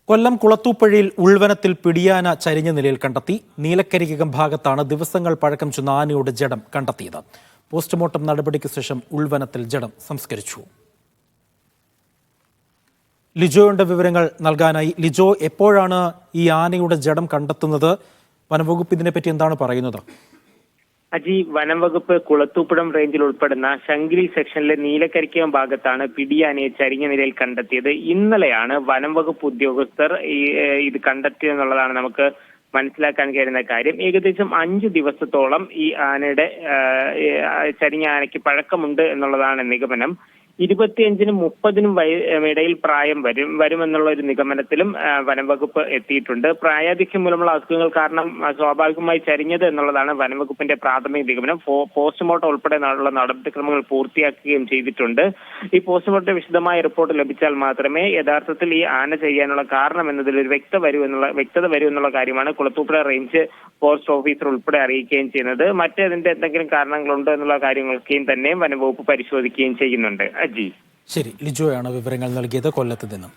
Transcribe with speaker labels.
Speaker 1: കൊല്ലം കുളത്തൂപ്പുഴയിൽ ഉൾവനത്തിൽ പിടിയാന ചരിഞ്ഞ നിലയിൽ കണ്ടെത്തി. നീലക്കരിക്കകം ഭാഗത്താണ് ദിവസങ്ങൾ പഴക്കം ചെന്ന ആനയുടെ ജഡം കണ്ടെത്തിയത്. പോസ്റ്റ്മോർട്ടം നടപടിക്ക് ശേഷം ഉൾവനത്തിൽ ജഡം സംസ്കരിച്ചു. ലിജോയുടെ വിവരങ്ങൾ നൽകാനായി. ലിജോ, എപ്പോഴാണ് ഈ ആനയുടെ ജഡം കണ്ടെത്തുന്നത്? വനംവകുപ്പ് ഇതിനെപ്പറ്റി എന്താണ് പറയുന്നത്?
Speaker 2: അജി, വനം വകുപ്പ് കുളത്തൂപ്പുഴം റേഞ്ചിൽ ഉൾപ്പെടുന്ന ശങ്കിലി സെക്ഷനിലെ നീലക്കരിക്കകം ഭാഗത്താണ് പിടിയാനയെ ചരിഞ്ഞ നിലയിൽ കണ്ടെത്തിയത്. ഇന്നലെയാണ് വനം വകുപ്പ് ഉദ്യോഗസ്ഥർ ഇത് കണ്ടെത്തിയെന്നുള്ളതാണ് നമുക്ക് മനസ്സിലാക്കാൻ കഴിയുന്ന കാര്യം. ഏകദേശം 5 ദിവസത്തോളം ഈ ആനയുടെ ചരിഞ്ഞ ആനയ്ക്ക് പഴക്കമുണ്ട് എന്നുള്ളതാണ് നിഗമനം. 25-നും 30-നും ഇടയിൽ പ്രായം വരുമെന്നുള്ള ഒരു നിഗമനത്തിലും വനം വകുപ്പ് എത്തിയിട്ടുണ്ട്. പ്രായാധിക്യം മൂലമുള്ള അസുഖങ്ങൾ കാരണം സ്വാഭാവികമായി ചരിഞ്ഞത് എന്നുള്ളതാണ് വനം വകുപ്പിന്റെ പ്രാഥമിക നിഗമനം. പോസ്റ്റ്മോർട്ടം ഉൾപ്പെടെ നടപടിക്രമങ്ങൾ പൂർത്തിയാക്കുകയും ചെയ്തിട്ടുണ്ട്. ഈ പോസ്റ്റ്മോർട്ടം വിശദമായ റിപ്പോർട്ട് ലഭിച്ചാൽ മാത്രമേ യഥാർത്ഥത്തിൽ ഈ ആന ചെയ്യാനുള്ള കാരണം എന്നതിൽ ഒരു വ്യക്തത വരൂ എന്നുള്ള കാര്യമാണ് കുളത്തൂപ്പുഴ റേഞ്ച് ഫോറസ്റ്റ് ഓഫീസർ ഉൾപ്പെടെ അറിയിക്കുകയും ചെയ്യുന്നത്. മറ്റേതിന്റെ എന്തെങ്കിലും കാരണങ്ങളുണ്ടോ എന്നുള്ള കാര്യങ്ങളൊക്കെയും തന്നെ വനംവകുപ്പ് പരിശോധിക്കുകയും ചെയ്യുന്നുണ്ട്. അജി,
Speaker 1: ശരി, ലിജോയാണ് വിവരങ്ങൾ നൽകിയത് കൊല്ലത്ത് നിന്നും.